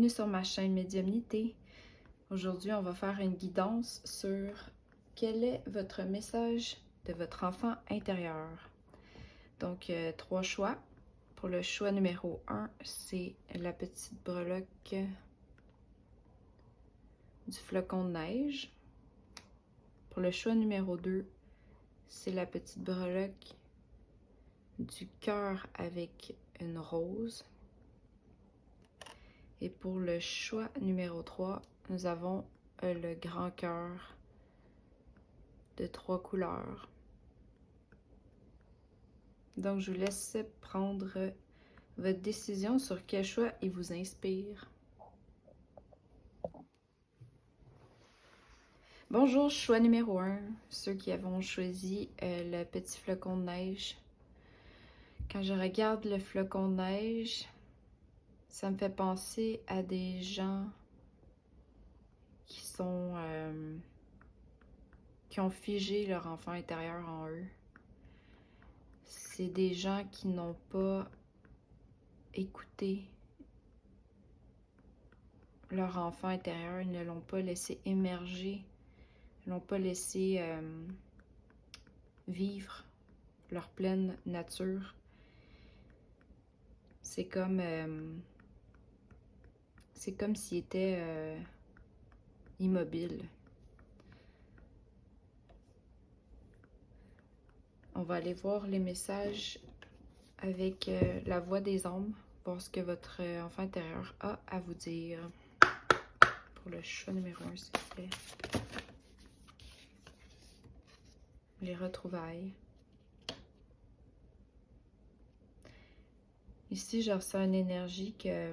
bienvenue sur ma chaîne Médiumnité. Aujourd'hui, on va faire une guidance sur quel est votre message de votre enfant intérieur. Donc, 3 choix. Pour le choix numéro 1, c'est la petite breloque du flocon de neige. Pour le choix numéro 2, c'est la petite breloque du cœur avec une rose. Et pour le choix numéro 3, nous avons le grand cœur de 3 couleurs. Donc, je vous laisse prendre votre décision sur quel choix il vous inspire. Bonjour, choix numéro 1, ceux qui avons choisi le petit flocon de neige. Quand je regarde le flocon de neige, ça me fait penser à des gens qui ont figé leur enfant intérieur en eux. C'est des gens qui n'ont pas écouté leur enfant intérieur, ils ne l'ont pas laissé émerger, ils n'ont pas laissé vivre leur pleine nature. C'est comme s'ils étaient immobiles. On va aller voir les messages avec la voix des ombres, voir ce que votre enfant intérieur a à vous dire. Pour le choix numéro 1, s'il vous plaît. Les retrouvailles. Ici, je ressens une énergie que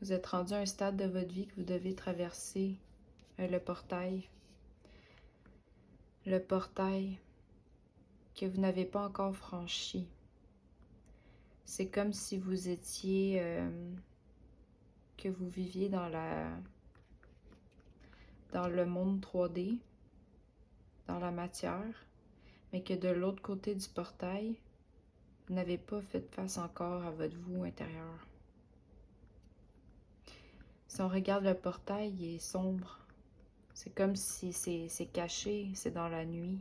vous êtes rendu à un stade de votre vie que vous devez traverser le portail. Le portail que vous n'avez pas encore franchi. C'est comme si vous étiez, que vous viviez dans le monde 3D, dans la matière, mais que de l'autre côté du portail, vous n'avez pas fait face encore à votre vous intérieur. Si on regarde le portail, il est sombre. C'est comme si c'est caché, c'est dans la nuit.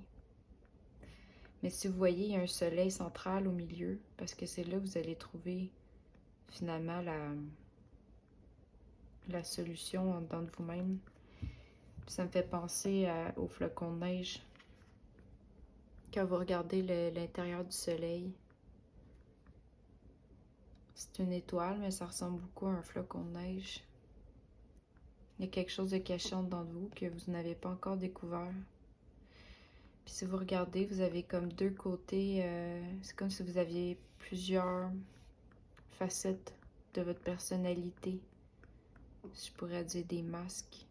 Mais si vous voyez, il y a un soleil central au milieu, parce que c'est là que vous allez trouver finalement la solution en dedans de vous-même. Ça me fait penser au flocon de neige. Quand vous regardez l'intérieur du soleil, c'est une étoile, mais ça ressemble beaucoup à un flocon de neige. Il y a quelque chose de caché en dedans de vous que vous n'avez pas encore découvert. Puis si vous regardez, vous avez comme deux côtés, c'est comme si vous aviez plusieurs facettes de votre personnalité. Je pourrais dire des masques.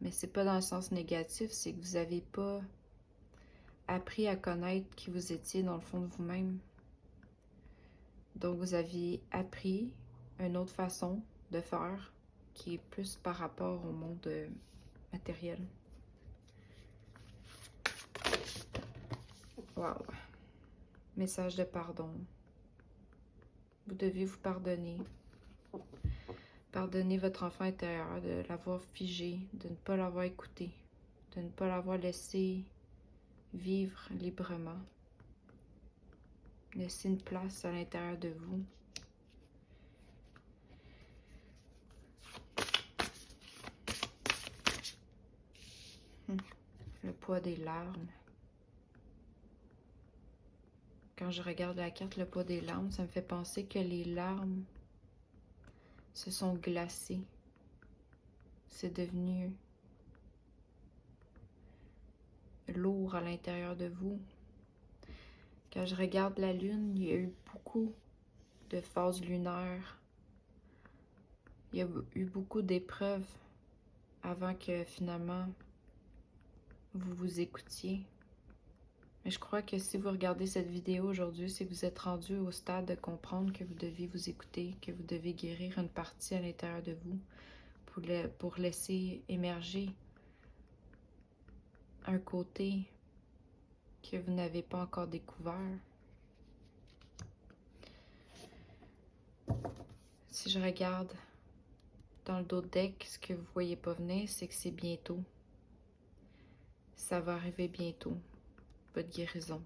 Mais c'est pas dans le sens négatif, c'est que vous n'avez pas appris à connaître qui vous étiez dans le fond de vous-même. Donc vous aviez appris une autre façon de faire qui est plus par rapport au monde matériel. Wow. Message de pardon. Vous devez vous pardonner. Pardonner votre enfant intérieur de l'avoir figé, de ne pas l'avoir écouté, de ne pas l'avoir laissé vivre librement. Laissez une place à l'intérieur de vous. Le poids des larmes. Quand je regarde la carte, le poids des larmes, ça me fait penser que les larmes se sont glacées. C'est devenu lourd à l'intérieur de vous. Quand je regarde la lune, il y a eu beaucoup de phases lunaires. Il y a eu beaucoup d'épreuves avant que finalement vous vous écoutiez. Mais je crois que si vous regardez cette vidéo aujourd'hui, c'est que vous êtes rendu au stade de comprendre que vous devez vous écouter, que vous devez guérir une partie à l'intérieur de vous pour laisser émerger un côté que vous n'avez pas encore découvert. Si je regarde dans le dos de deck, ce que vous voyez pas venir, c'est que c'est bientôt. Ça va arriver bientôt, votre guérison.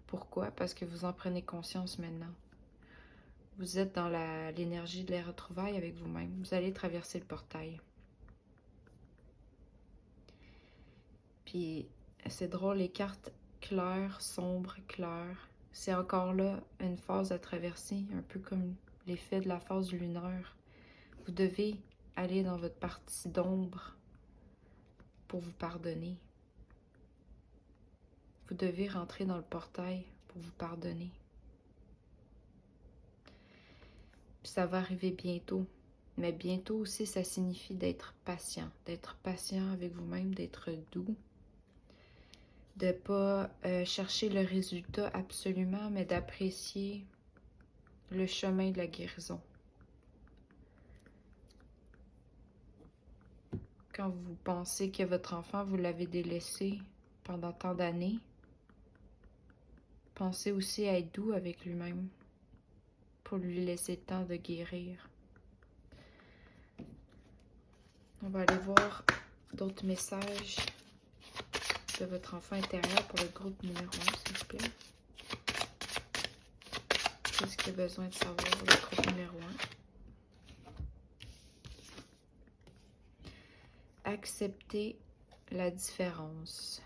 Pourquoi? Parce que vous en prenez conscience maintenant. Vous êtes dans l'énergie de la retrouvaille avec vous-même. Vous allez traverser le portail. Puis, c'est drôle, les cartes claires, sombres, claires, c'est encore là une phase à traverser, un peu comme l'effet de la phase lunaire. Vous devez aller dans votre partie d'ombre pour vous pardonner. Vous devez rentrer dans le portail pour vous pardonner. Puis ça va arriver bientôt. Mais bientôt aussi, ça signifie d'être patient avec vous-même, d'être doux, de ne pas chercher le résultat absolument, mais d'apprécier le chemin de la guérison. Quand vous pensez que votre enfant, vous l'avez délaissé pendant tant d'années, pensez aussi à être doux avec lui-même pour lui laisser le temps de guérir. On va aller voir d'autres messages de votre enfant intérieur pour le groupe numéro 1, s'il vous plaît. Qu'est-ce qu'il a besoin de savoir, le groupe numéro 1? Accepter la différence.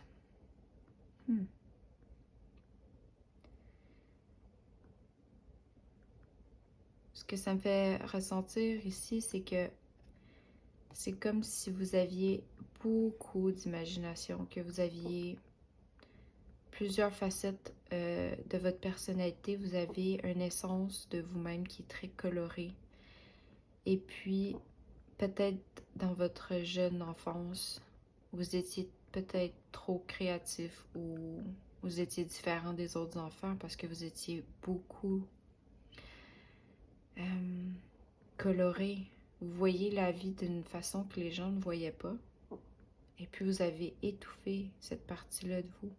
Ce que ça me fait ressentir ici, c'est que c'est comme si vous aviez beaucoup d'imagination, que vous aviez plusieurs facettes de votre personnalité. Vous avez une essence de vous-même qui est très colorée. Et puis, peut-être dans votre jeune enfance, vous étiez peut-être trop créatif ou vous étiez différent des autres enfants parce que vous étiez beaucoup coloré. Vous voyez la vie d'une façon que les gens ne voyaient pas. Et puis vous avez étouffé cette partie-là de vous.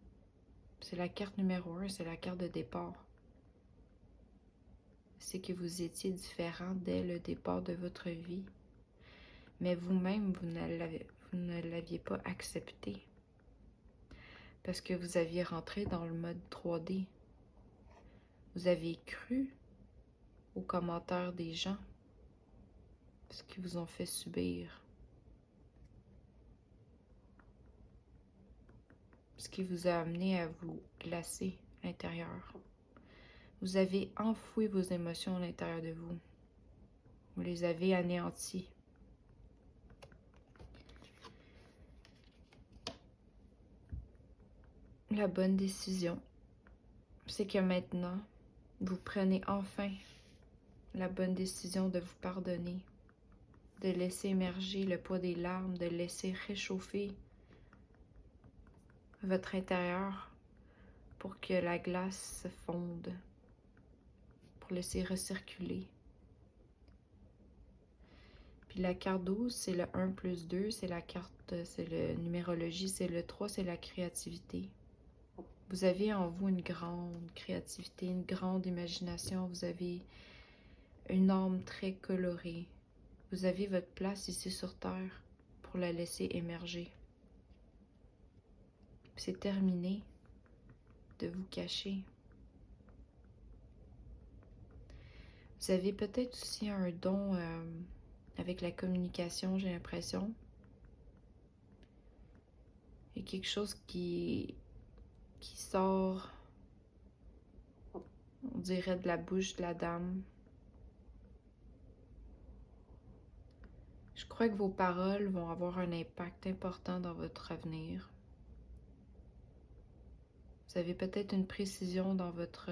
C'est la carte numéro 1, c'est la carte de départ. C'est que vous étiez différent dès le départ de votre vie. Mais vous-même, vous ne l'aviez pas accepté. Parce que vous aviez rentré dans le mode 3D. Vous avez cru aux commentaires des gens. Ce qui vous ont fait subir. Ce qui vous a amené à vous glacer à l'intérieur. Vous avez enfoui vos émotions à l'intérieur de vous. Vous les avez anéanties. La bonne décision, c'est que maintenant, vous prenez enfin la bonne décision de vous pardonner, de laisser émerger le poids des larmes, de laisser réchauffer votre intérieur pour que la glace se fonde, pour laisser recirculer. Puis la carte 12, c'est le 1 plus 2, c'est la carte, c'est le numérologie, c'est le 3, c'est la créativité. Vous avez en vous une grande créativité, une grande imagination, vous avez une âme très colorée. Vous avez votre place ici sur Terre pour la laisser émerger. C'est terminé de vous cacher. Vous avez peut-être aussi un don avec la communication, j'ai l'impression. Il y a quelque chose qui sort, on dirait, de la bouche de la dame. Je crois que vos paroles vont avoir un impact important dans votre avenir. Vous avez peut-être une précision dans votre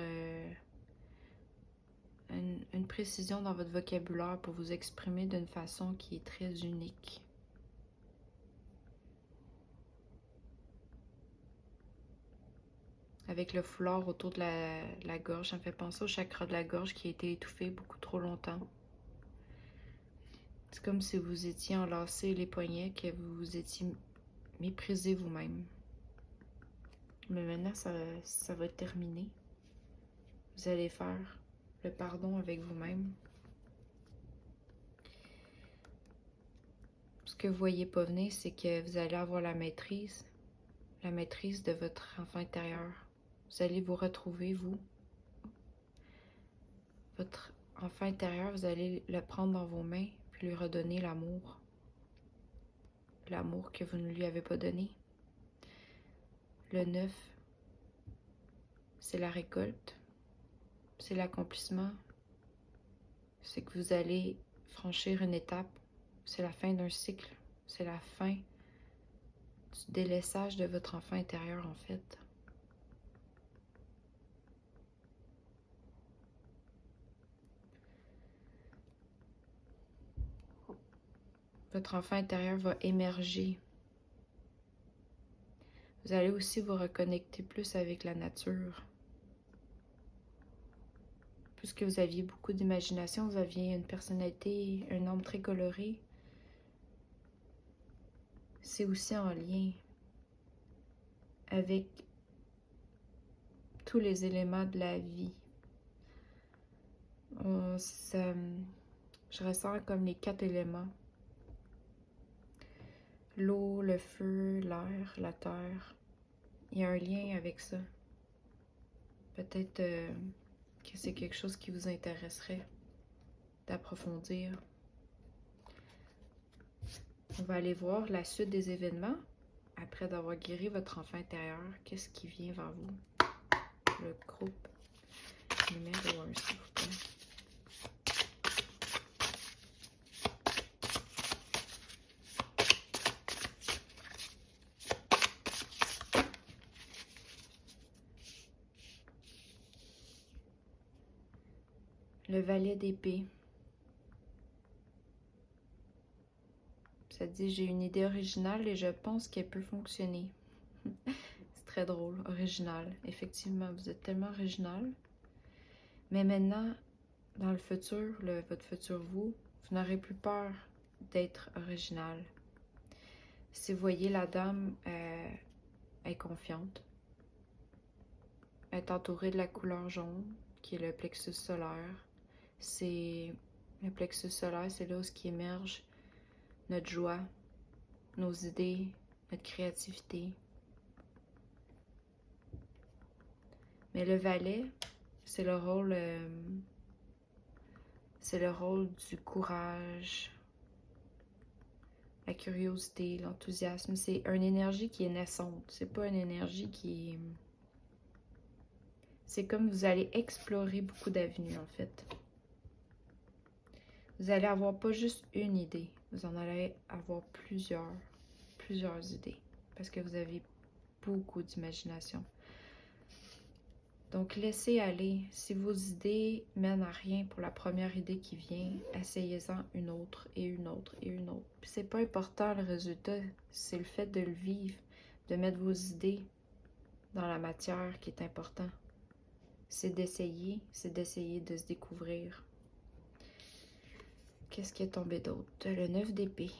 une précision dans votre vocabulaire pour vous exprimer d'une façon qui est très unique. Avec le foulard autour de la gorge, ça me fait penser au chakra de la gorge qui a été étouffé beaucoup trop longtemps. C'est comme si vous étiez enlacé les poignets, que vous étiez méprisé vous-même. Mais maintenant, ça va être terminé. Vous allez faire le pardon avec vous-même. Ce que vous voyez pas venir, c'est que vous allez avoir la maîtrise de votre enfant intérieur. Vous allez vous retrouver, vous. Votre enfant intérieur, vous allez le prendre dans vos mains, puis lui redonner l'amour. L'amour que vous ne lui avez pas donné. Le 9, c'est la récolte, c'est l'accomplissement. C'est que vous allez franchir une étape. C'est la fin d'un cycle. C'est la fin du délaissage de votre enfant intérieur, en fait. Votre enfant intérieur va émerger. Vous allez aussi vous reconnecter plus avec la nature. Puisque vous aviez beaucoup d'imagination, vous aviez une personnalité, un âme très colorée. C'est aussi en lien avec tous les éléments de la vie. Je ressens comme les 4 éléments. L'eau, le feu, l'air, la terre. Il y a un lien avec ça. Peut-être que c'est quelque chose qui vous intéresserait d'approfondir. On va aller voir la suite des événements après d'avoir guéri votre enfant intérieur. Qu'est-ce qui vient vers vous? Le groupe numéro 1, s'il vous plaît. Le valet d'épée. Ça dit, j'ai une idée originale et je pense qu'elle peut fonctionner. C'est très drôle, original. Effectivement, vous êtes tellement original. Mais maintenant, dans le futur, votre futur vous n'aurez plus peur d'être original. Si vous voyez la dame est confiante, elle est entourée de la couleur jaune, qui est le plexus solaire. Le plexus solaire, c'est là où qui émerge notre joie, nos idées, notre créativité. Mais le valet, c'est le rôle du courage, la curiosité, l'enthousiasme. C'est une énergie qui est naissante. C'est pas une énergie qui est... C'est comme vous allez explorer beaucoup d'avenues, en fait. Vous allez avoir pas juste une idée. Vous en allez avoir plusieurs idées. Parce que vous avez beaucoup d'imagination. Donc, laissez aller. Si vos idées mènent à rien pour la première idée qui vient, essayez-en une autre et une autre et une autre. Puis c'est pas important le résultat, c'est le fait de le vivre, de mettre vos idées dans la matière qui est important. C'est d'essayer de se découvrir. Qu'est-ce qui est tombé d'autre? Le 9 d'épée.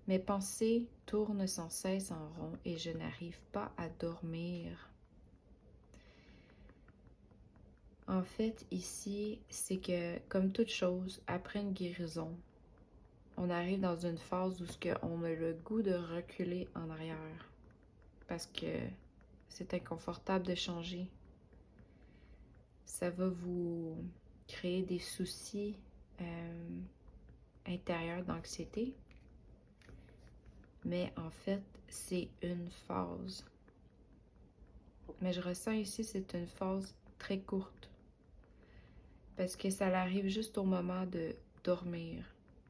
Mes pensées tournent sans cesse en rond et je n'arrive pas à dormir. En fait, ici, c'est que, comme toute chose, après une guérison, on arrive dans une phase où on a le goût de reculer en arrière. Parce que c'est inconfortable de changer. Ça va vous créer des soucis intérieurs d'anxiété. Mais en fait, c'est une phase. Mais je ressens ici, c'est une phase très courte. Parce que ça arrive juste au moment de dormir.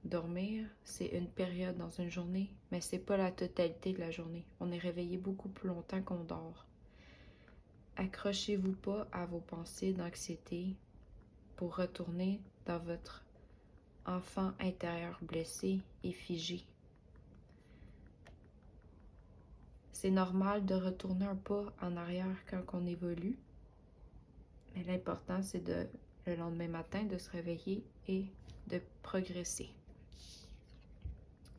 Dormir, c'est une période dans une journée, mais c'est pas la totalité de la journée. On est réveillé beaucoup plus longtemps qu'on dort. Accrochez-vous pas à vos pensées d'anxiété pour retourner dans votre enfant intérieur blessé et figé. C'est normal de retourner un pas en arrière quand on évolue, mais l'important c'est le lendemain matin de se réveiller et de progresser.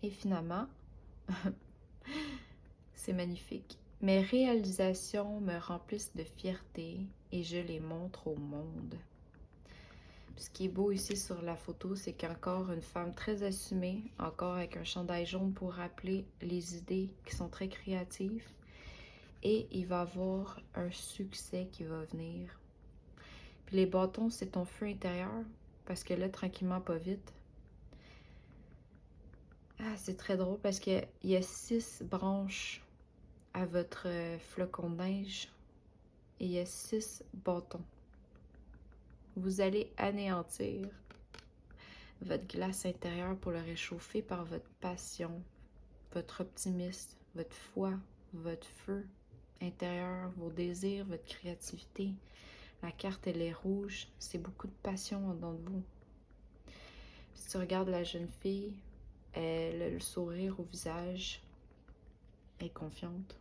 Et finalement, c'est magnifique. Mes réalisations me remplissent de fierté et je les montre au monde. Ce qui est beau ici sur la photo, c'est qu'encore une femme très assumée, encore avec un chandail jaune pour rappeler les idées qui sont très créatives. Et il va y avoir un succès qui va venir. Puis les bâtons, c'est ton feu intérieur, parce que là, tranquillement, pas vite. Ah, c'est très drôle parce qu'il y a 6 branches à votre flocon de neige et il y a 6 bâtons. Vous allez anéantir votre glace intérieure pour le réchauffer par votre passion, votre optimisme, votre foi, votre feu intérieur, vos désirs, votre créativité. La carte, elle est rouge. C'est beaucoup de passion en dedans de vous. Si tu regardes la jeune fille, elle a le sourire au visage. Elle est confiante.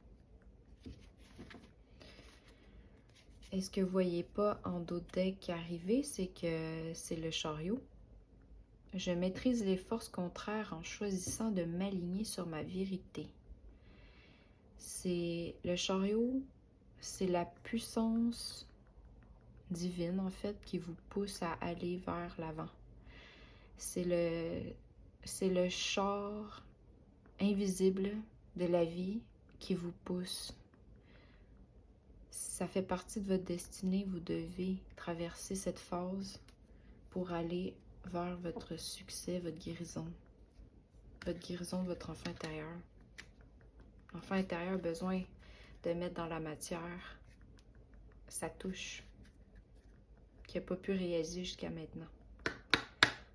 Et ce que vous voyez pas en dos de deck arriver, c'est que c'est le chariot. Je maîtrise les forces contraires en choisissant de m'aligner sur ma vérité. C'est le chariot, c'est la puissance divine en fait qui vous pousse à aller vers l'avant. C'est le char invisible de la vie qui vous pousse. Ça fait partie de votre destinée, vous devez traverser cette phase pour aller vers votre succès, votre guérison de votre enfant intérieur. L'enfant intérieur a besoin de mettre dans la matière sa touche qu'il n'a pas pu réaliser jusqu'à maintenant.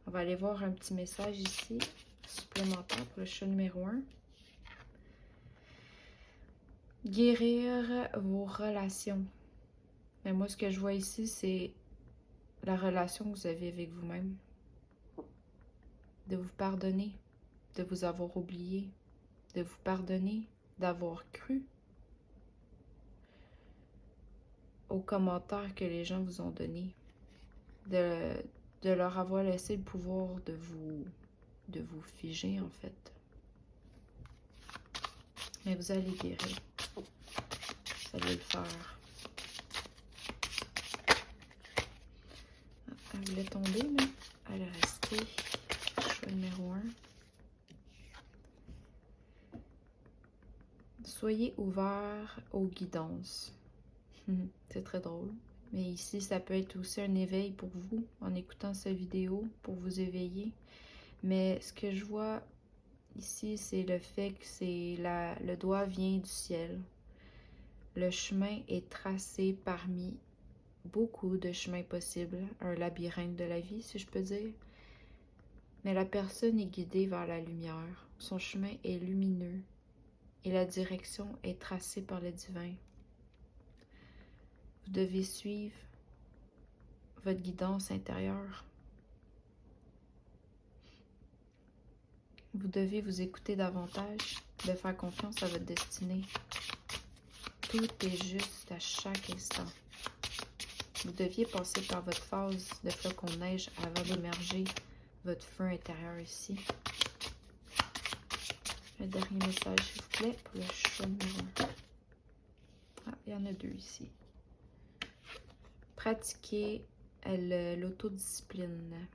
On va aller voir un petit message ici, supplémentaire pour le chat numéro 1. Guérir vos relations. Mais moi, ce que je vois ici, c'est la relation que vous avez avec vous-même. De vous pardonner, de vous avoir oublié, de vous pardonner, d'avoir cru aux commentaires que les gens vous ont donnés, de leur avoir laissé le pouvoir de vous figer en fait. Mais vous allez guérir. Vous allez le faire. Elle voulait tomber, mais elle est restée. Choix numéro 1. Soyez ouvert aux guidances. C'est très drôle. Mais ici, ça peut être aussi un éveil pour vous en écoutant cette vidéo, pour vous éveiller. Mais ce que je vois ici, c'est le fait que le doigt vient du ciel. Le chemin est tracé parmi beaucoup de chemins possibles, un labyrinthe de la vie, si je peux dire. Mais la personne est guidée vers la lumière. Son chemin est lumineux et la direction est tracée par le divin. Vous devez suivre votre guidance intérieure. Vous devez vous écouter davantage, de faire confiance à votre destinée. Tout est juste à chaque instant. Vous deviez passer par votre phase de flocon de neige avant d'émerger votre feu intérieur ici. Le dernier message, s'il vous plaît, pour le chat numéro 1. Ah, il y en a 2 ici. Pratiquez l'autodiscipline.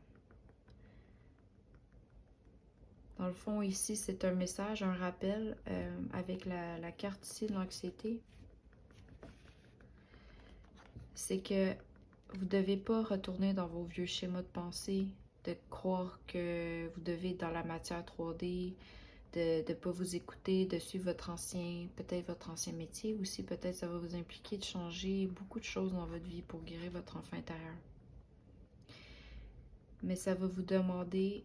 Dans le fond, ici, c'est un message, un rappel avec la carte ici de l'anxiété. C'est que vous ne devez pas retourner dans vos vieux schémas de pensée, de croire que vous devez être dans la matière 3D, de ne pas vous écouter, de suivre peut-être votre ancien métier aussi. Peut-être ça va vous impliquer de changer beaucoup de choses dans votre vie pour guérir votre enfant intérieur. Mais ça va vous demander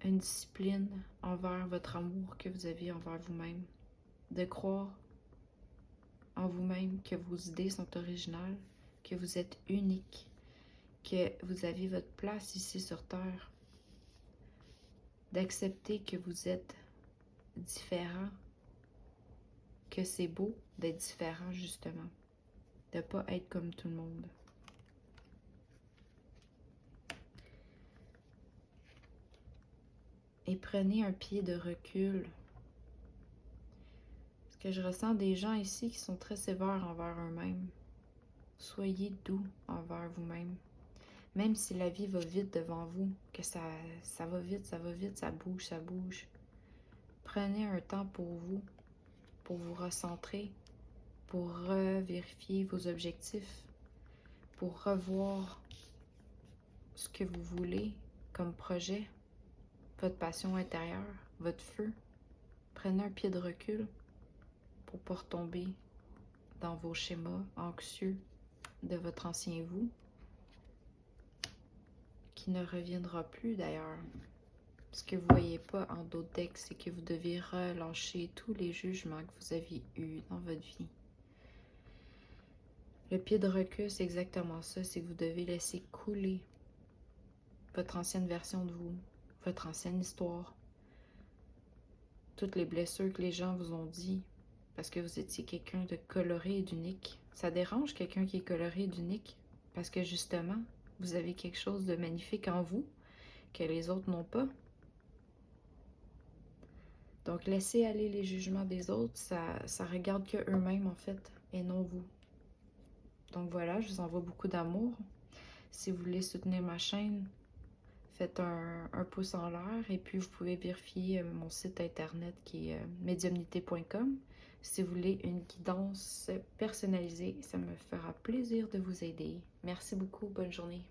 une discipline envers votre amour que vous avez envers vous-même. De croire en vous-même que vos idées sont originales, que vous êtes unique, que vous avez votre place ici sur Terre. D'accepter que vous êtes différent, que c'est beau d'être différent justement, de ne pas être comme tout le monde. Et prenez un pied de recul. Parce que je ressens des gens ici qui sont très sévères envers eux-mêmes. Soyez doux envers vous-même. Même si la vie va vite devant vous, que ça va vite, ça bouge. Prenez un temps pour vous recentrer, pour revérifier vos objectifs, pour revoir ce que vous voulez comme projet, votre passion intérieure, votre feu. Prenez un pied de recul pour ne pas retomber dans vos schémas anxieux de votre ancien vous, qui ne reviendra plus d'ailleurs. Ce que vous ne voyez pas en d'autres decks, c'est que vous devez relâcher tous les jugements que vous avez eus dans votre vie. Le pied de recul, c'est exactement ça, c'est que vous devez laisser couler votre ancienne version de vous, votre ancienne histoire, toutes les blessures que les gens vous ont dit, parce que vous étiez quelqu'un de coloré et d'unique. Ça dérange quelqu'un qui est coloré et d'unique, parce que justement, vous avez quelque chose de magnifique en vous que les autres n'ont pas. Donc, laissez aller les jugements des autres, ça regarde que eux-mêmes en fait, et non vous. Donc voilà, je vous envoie beaucoup d'amour. Si vous voulez soutenir ma chaîne, faites un pouce en l'air et puis vous pouvez vérifier mon site internet qui est mediumnité.com. Si vous voulez une guidance personnalisée, ça me fera plaisir de vous aider. Merci beaucoup, bonne journée.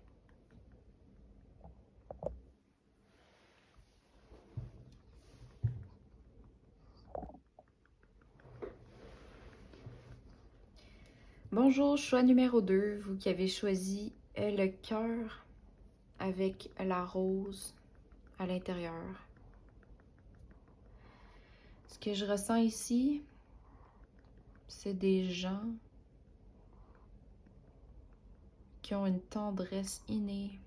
Bonjour, choix numéro 2, vous qui avez choisi le cœur avec la rose à l'intérieur. Ce que je ressens ici, c'est des gens qui ont une tendresse innée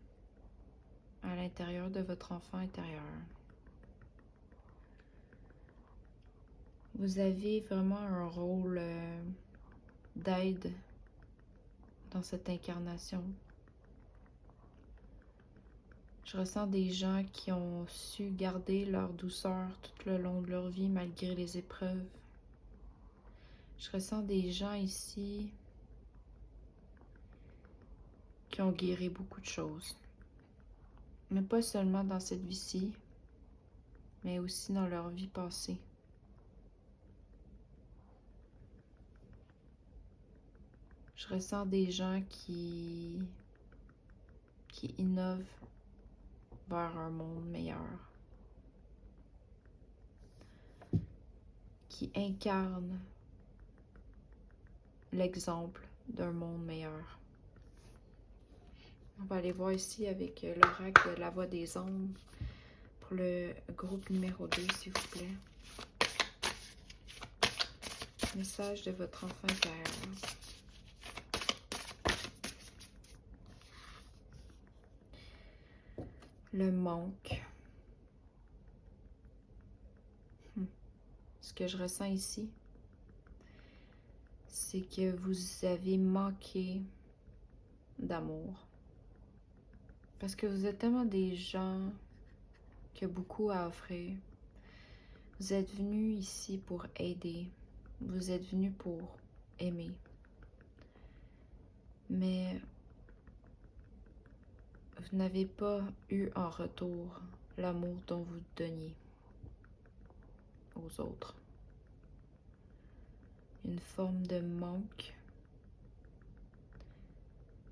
à l'intérieur de votre enfant intérieur. Vous avez vraiment un rôle d'aide dans cette incarnation. Je ressens des gens qui ont su garder leur douceur tout le long de leur vie malgré les épreuves. Je ressens des gens ici qui ont guéri beaucoup de choses. Mais pas seulement dans cette vie-ci, mais aussi dans leur vie passée. Je ressens des gens qui innovent vers un monde meilleur, qui incarnent l'exemple d'un monde meilleur. On va aller voir ici avec l'oracle de la voix des ombres pour le groupe numéro 2, s'il vous plaît. Message de votre enfant intérieur. Le manque. Ce que je ressens ici, c'est que vous avez manqué d'amour. Parce que vous êtes tellement des gens qui ont beaucoup à offrir. Vous êtes venus ici pour aider. Vous êtes venus pour aimer. Mais vous n'avez pas eu en retour l'amour dont vous donniez aux autres. Une forme de manque.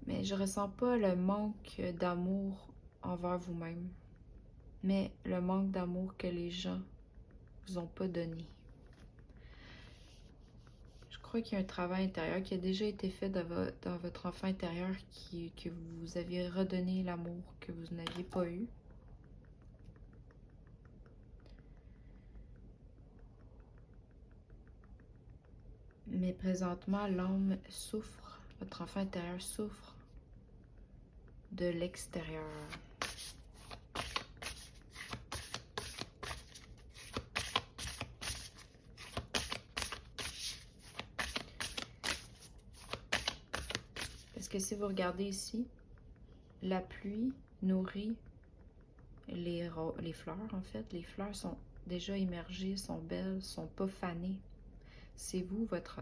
Mais je ressens pas le manque d'amour envers vous-même, mais le manque d'amour que les gens vous ont pas donné. Je crois qu'il y a un travail intérieur qui a déjà été fait dans votre enfant intérieur que vous avez redonné l'amour que vous n'aviez pas eu. Mais présentement, l'âme souffre, votre enfant intérieur souffre de l'extérieur. Parce que si vous regardez ici, la pluie nourrit les fleurs, en fait. Les fleurs sont déjà émergées, sont belles, sont pas fanées. C'est vous, votre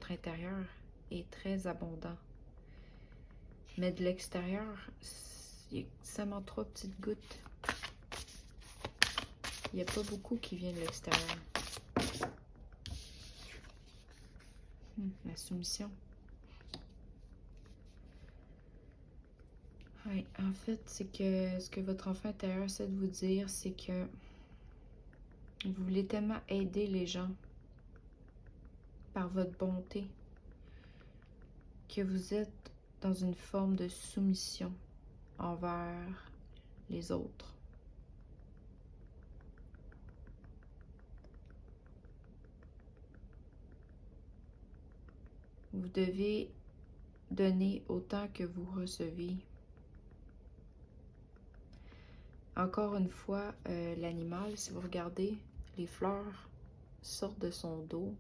intérieur est très abondant. Mais de l'extérieur, Il y a seulement 3 petites gouttes. Il n'y a pas beaucoup qui vient de l'extérieur. La soumission. Oui, en fait, c'est que ce que votre enfant intérieur essaie de vous dire, c'est que vous voulez tellement aider les gens par votre bonté que vous êtes dans une forme de soumission envers les autres. Vous devez donner autant que vous recevez. Encore une fois, l'animal, si vous regardez, les fleurs sortent de son dos.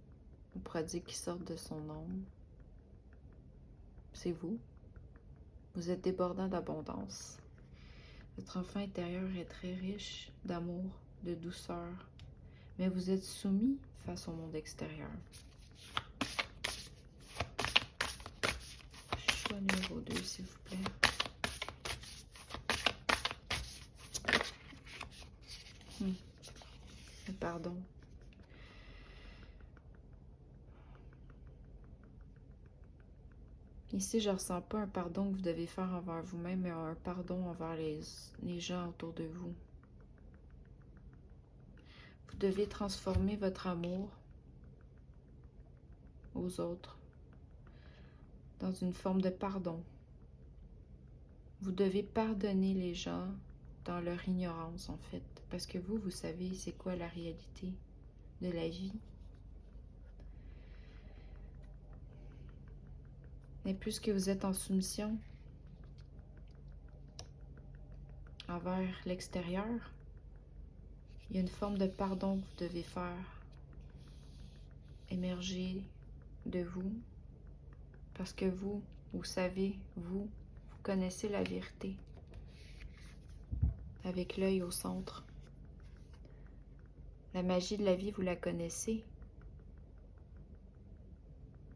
On pourrait dire qu'ils sortent de son ombre. C'est vous. Vous êtes débordant d'abondance. Votre enfant intérieur est très riche d'amour, de douceur, mais vous êtes soumis face au monde extérieur. Choix numéro 2, s'il vous plaît. Pardon. Ici, je ne ressens pas un pardon que vous devez faire envers vous-même, mais un pardon envers les gens autour de vous. Vous devez transformer votre amour aux autres dans une forme de pardon. Vous devez pardonner les gens dans leur ignorance, en fait, parce que vous savez c'est quoi la réalité de la vie. Mais puisque vous êtes en soumission envers l'extérieur, il y a une forme de pardon que vous devez faire émerger de vous, parce que vous savez, vous connaissez la vérité avec l'œil au centre. La magie de la vie, vous la connaissez.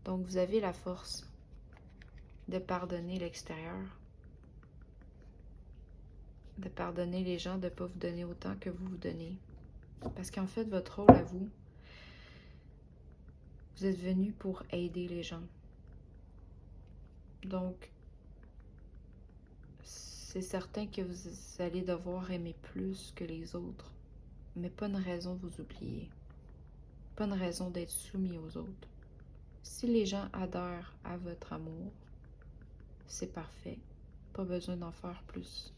Donc vous avez la force de pardonner l'extérieur, de pardonner les gens, de ne pas vous donner autant que vous vous donnez. Parce qu'en fait, votre rôle à vous, vous êtes venu pour aider les gens. Donc, c'est certain que vous allez devoir aimer plus que les autres, mais pas une raison de vous oublier. Pas une raison d'être soumis aux autres. Si les gens adhèrent à votre amour, c'est parfait. Pas besoin d'en faire plus.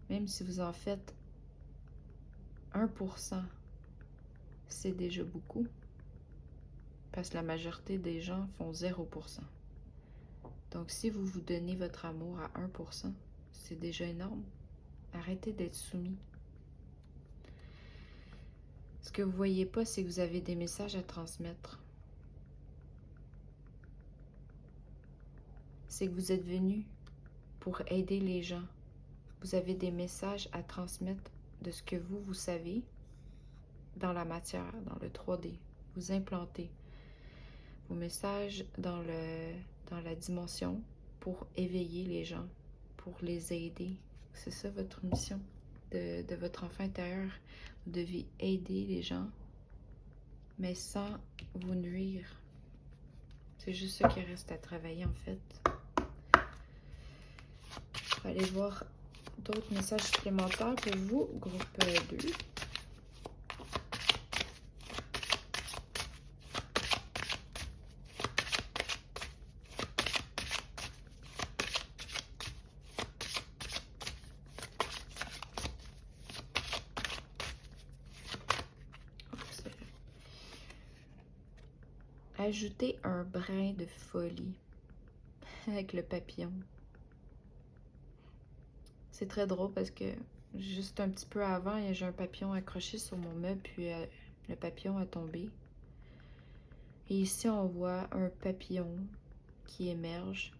Même si vous en faites 1%, c'est déjà beaucoup. Parce que la majorité des gens font 0%. Donc si vous vous donnez votre amour à 1%, c'est déjà énorme. Arrêtez d'être soumis. Ce que vous ne voyez pas, c'est que vous avez des messages à transmettre. C'est que vous êtes venu pour aider les gens. Vous avez des messages à transmettre de ce que vous savez dans la matière, dans le 3D. Vous implantez vos messages dans la dimension pour éveiller les gens, pour les aider. C'est ça votre mission de votre enfant intérieur. Vous devez aider les gens, mais sans vous nuire. C'est juste ça qui reste à travailler en fait. On va aller voir d'autres messages supplémentaires pour vous, groupe 2. Ajoutez un brin de folie avec le papillon. C'est très drôle parce que juste un petit peu avant, j'ai un papillon accroché sur mon meuble, puis le papillon a tombé. Et ici, on voit un papillon qui émerge.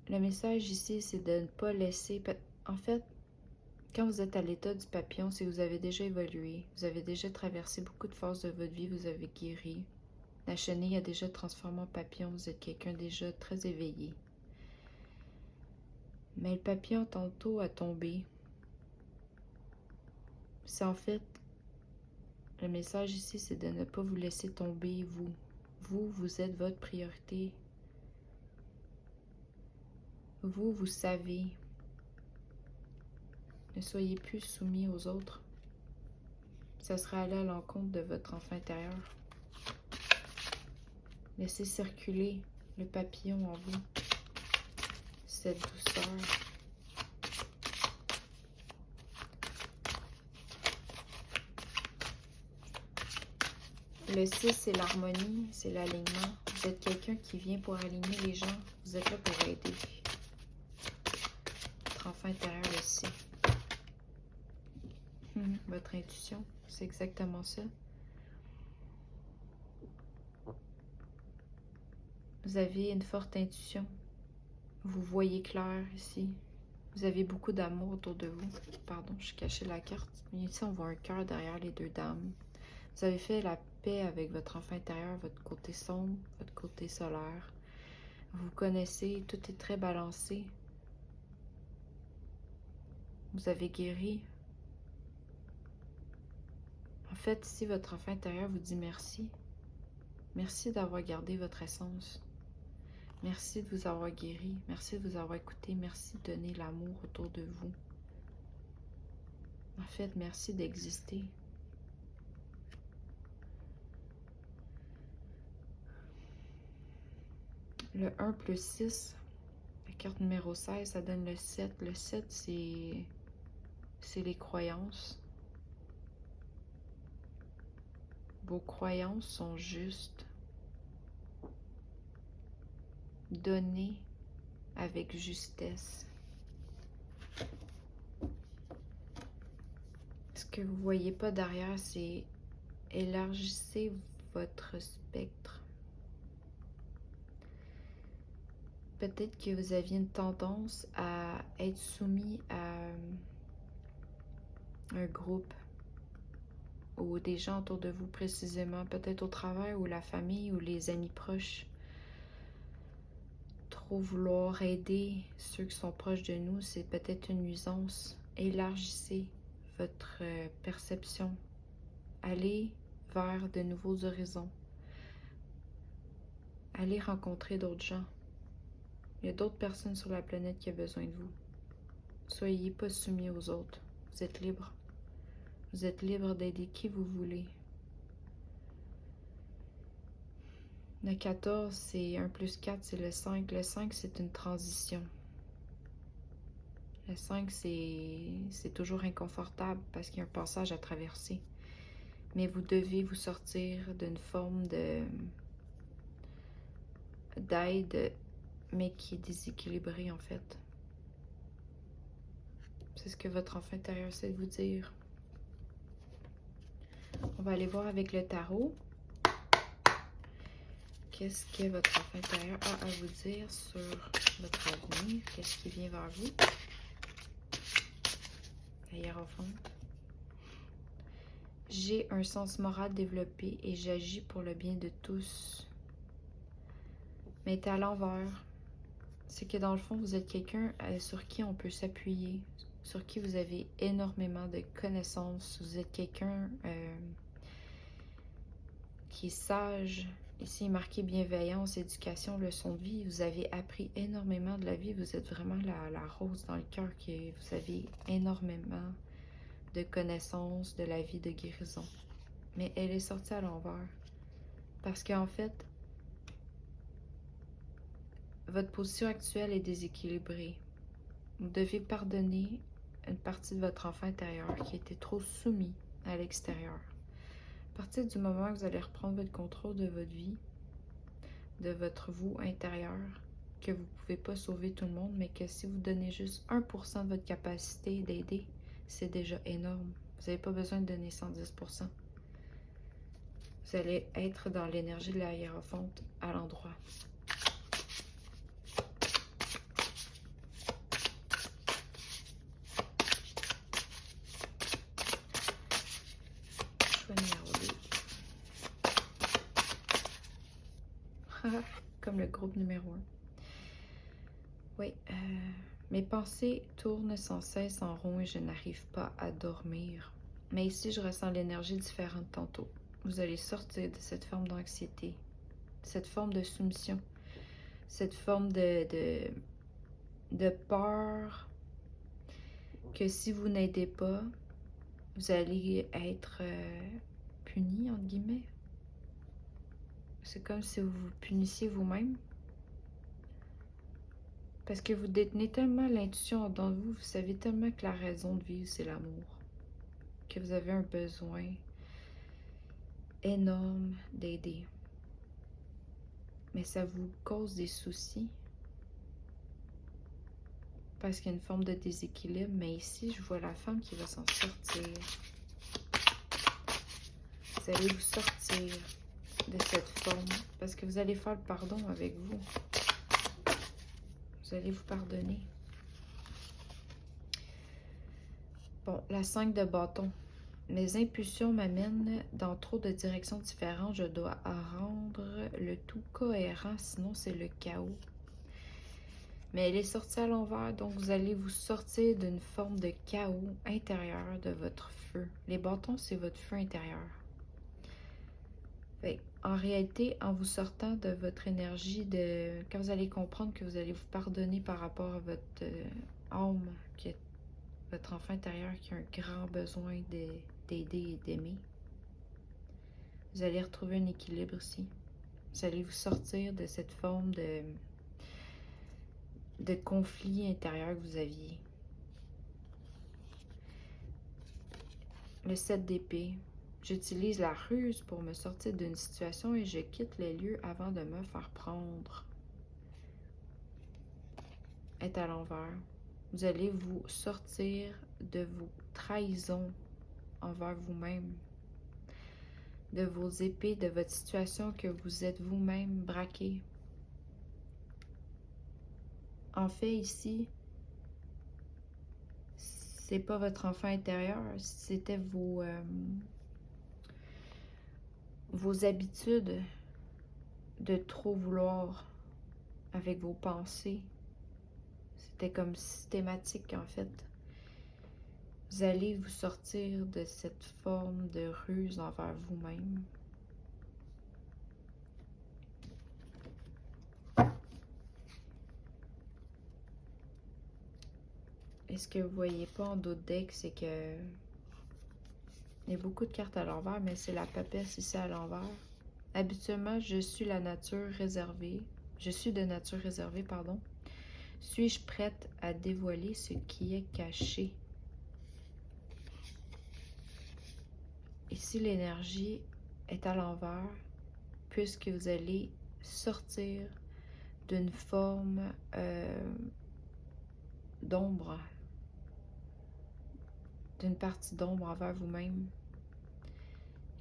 Le message ici, c'est de ne pas laisser... En fait, quand vous êtes à l'état du papillon, c'est que vous avez déjà évolué. Vous avez déjà traversé beaucoup de phases de votre vie, vous avez guéri. La chenille a déjà transformé en papillon. Vous êtes quelqu'un déjà très éveillé. Mais le papillon tantôt a tombé. C'est en fait, le message ici, c'est de ne pas vous laisser tomber, vous. Vous êtes votre priorité. Vous savez. Ne soyez plus soumis aux autres. Ça sera aller à l'encontre de votre enfant intérieur. Laissez circuler le papillon en vous. Cette douceur. Le 6, c'est l'harmonie, c'est l'alignement. Vous êtes quelqu'un qui vient pour aligner les gens. Vous êtes là pour aider. Votre enfant intérieur le sait. Votre intuition, c'est exactement ça. Vous avez une forte intuition. Vous voyez clair ici. Vous avez beaucoup d'amour autour de vous. Pardon, je cachais la carte. Ici, on voit un cœur derrière les deux dames. Vous avez fait la paix avec votre enfant intérieur, votre côté sombre, votre côté solaire. Vous connaissez, tout est très balancé. Vous avez guéri. En fait, ici, votre enfant intérieur vous dit merci. Merci d'avoir gardé votre essence. Merci de vous avoir guéri. Merci de vous avoir écouté. Merci de donner l'amour autour de vous. En fait, merci d'exister. Le 1 plus 6, la carte numéro 16, ça donne le 7. Le 7, c'est les croyances. Vos croyances sont justes. Donnez avec justesse. Ce que vous ne voyez pas derrière, c'est élargissez votre spectre. Peut-être que vous aviez une tendance à être soumis à un groupe ou des gens autour de vous précisément, peut-être au travail ou la famille ou les amis proches. Trop vouloir aider ceux qui sont proches de nous, c'est peut-être une nuisance. Élargissez votre perception. Allez vers de nouveaux horizons. Allez rencontrer d'autres gens. Il y a d'autres personnes sur la planète qui ont besoin de vous. Soyez pas soumis aux autres. Vous êtes libre. Vous êtes libre d'aider qui vous voulez. Le 14, c'est 1 plus 4, c'est le 5. Le 5, c'est une transition. Le 5, c'est toujours inconfortable parce qu'il y a un passage à traverser. Mais vous devez vous sortir d'une forme d'aide, mais qui est déséquilibrée en fait. C'est ce que votre enfant intérieur essaie de vous dire. On va aller voir avec le tarot. Qu'est-ce que votre enfant intérieur a à vous dire sur votre avenir? Qu'est-ce qui vient vers vous? La hiérophante. J'ai un sens moral développé et j'agis pour le bien de tous. Mais à l'envers, c'est que dans le fond, vous êtes quelqu'un sur qui on peut s'appuyer, sur qui vous avez énormément de connaissances. Vous êtes quelqu'un qui est sage. Ici, il est marqué bienveillance, éducation, leçon de vie. Vous avez appris énormément de la vie. Vous êtes vraiment la rose dans le cœur. Vous avez énormément de connaissances de la vie, de guérison. Mais elle est sortie à l'envers. Parce qu'en fait, votre position actuelle est déséquilibrée. Vous devez pardonner une partie de votre enfant intérieur qui était trop soumis à l'extérieur. À partir du moment où vous allez reprendre votre contrôle de votre vie, de votre vous intérieur, que vous ne pouvez pas sauver tout le monde, mais que si vous donnez juste 1% de votre capacité d'aider, c'est déjà énorme. Vous n'avez pas besoin de donner 110%. Vous allez être dans l'énergie de la hiérophante à l'endroit. Choix numéro 2. comme le groupe numéro 1. Oui, mes pensées tournent sans cesse en rond et je n'arrive pas à dormir. Mais ici, je ressens l'énergie différente tantôt. Vous allez sortir de cette forme d'anxiété, cette forme de soumission, cette forme de peur que si vous n'aidez pas, vous allez être puni, entre guillemets. C'est comme si vous vous punissiez vous-même. Parce que vous détenez tellement l'intuition dans vous, vous savez tellement que la raison de vivre, c'est l'amour. Que vous avez un besoin énorme d'aider. Mais ça vous cause des soucis. Parce qu'il y a une forme de déséquilibre. Mais ici, je vois la femme qui va s'en sortir. Vous allez vous sortir de cette forme. Parce que vous allez faire le pardon avec vous. Vous allez vous pardonner. Bon, la 5 de bâton. Mes impulsions m'amènent dans trop de directions différentes. Je dois rendre le tout cohérent, sinon c'est le chaos. Mais elle est sortie à l'envers, donc vous allez vous sortir d'une forme de chaos intérieur de votre feu. Les bâtons, c'est votre feu intérieur. En réalité, en vous sortant de votre énergie, quand vous allez comprendre que vous allez vous pardonner par rapport à votre âme, qui est votre enfant intérieur qui a un grand besoin d'aider et d'aimer, vous allez retrouver un équilibre ici. Vous allez vous sortir de cette forme de conflit intérieur que vous aviez. Le 7 d'épée. J'utilise la ruse pour me sortir d'une situation et je quitte les lieux avant de me faire prendre. Est à l'envers. Vous allez vous sortir de vos trahisons envers vous-même, de vos épées, de votre situation que vous êtes vous-même braqué. En fait, ici, c'est pas votre enfant intérieur, c'était vos habitudes de trop vouloir avec vos pensées. C'était comme systématique en fait. Vous allez vous sortir de cette forme de ruse envers vous-même. Et ce que vous voyez pas en d'autres decks, c'est que il y a beaucoup de cartes à l'envers, mais c'est la papesse ici à l'envers. Habituellement, je suis de nature réservée, pardon. Suis-je prête à dévoiler ce qui est caché? Ici, l'énergie est à l'envers, puisque vous allez sortir d'une forme d'ombre, d'une partie d'ombre envers vous-même,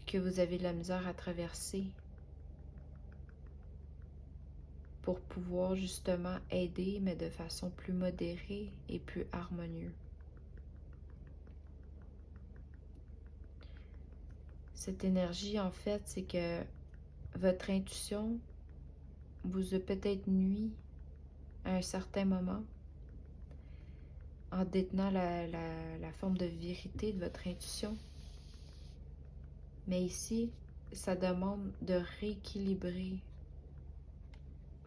que vous avez de la misère à traverser pour pouvoir justement aider, mais de façon plus modérée et plus harmonieuse. Cette énergie, en fait, c'est que votre intuition vous a peut-être nui à un certain moment en détenant la forme de vérité de votre intuition. Mais ici, ça demande de rééquilibrer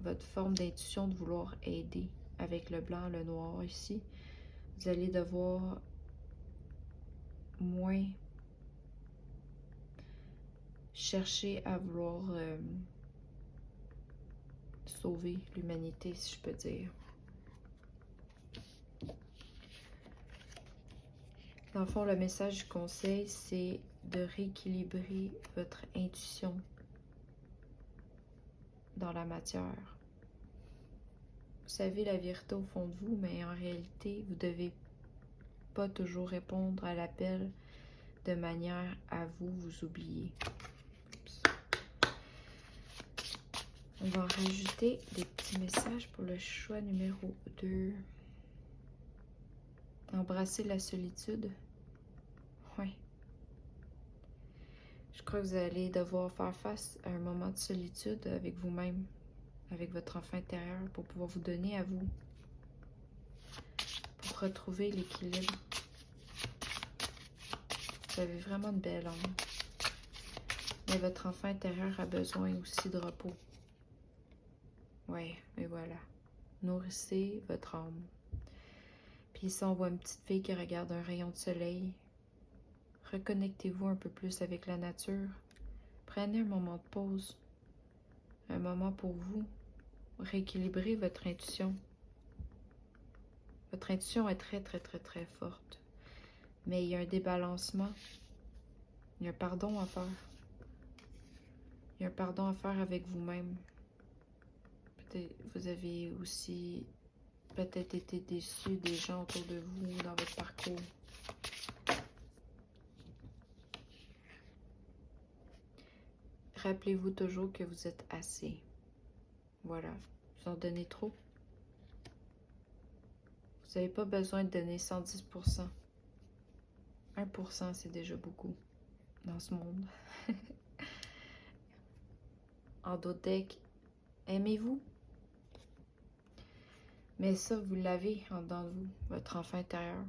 votre forme d'intuition de vouloir aider avec le blanc, le noir ici. Vous allez devoir moins chercher à vouloir sauver l'humanité, si je peux dire. Dans le fond, le message du conseil, c'est de rééquilibrer votre intuition dans la matière. Vous savez la vérité au fond de vous, mais en réalité, vous ne devez pas toujours répondre à l'appel de manière à vous oublier. On va rajouter des petits messages pour le choix numéro 2. Embrasser la solitude. Oui. Je crois que vous allez devoir faire face à un moment de solitude avec vous-même. avec votre enfant intérieur pour pouvoir vous donner à vous, pour retrouver l'équilibre. Vous avez vraiment une belle âme. Mais votre enfant intérieur a besoin aussi de repos. Ouais, et voilà. Nourrissez votre âme. Puis ici, on voit une petite fille qui regarde un rayon de soleil. Reconnectez-vous un peu plus avec la nature. Prenez un moment de pause. Un moment pour vous. Rééquilibrer votre intuition. Votre intuition est très, très, très, très forte. Mais il y a un débalancement. Il y a un pardon à faire. Il y a un pardon à faire avec vous-même. Peut-être vous avez aussi peut-être été déçu des gens autour de vous dans votre parcours. Rappelez-vous toujours que vous êtes assez. Voilà. Vous en donnez trop. Vous n'avez pas besoin de donner 110%. 1%, c'est déjà beaucoup dans ce monde. En d'autres decks, aimez-vous. Mais ça, vous l'avez en dedans de vous, votre enfant intérieur.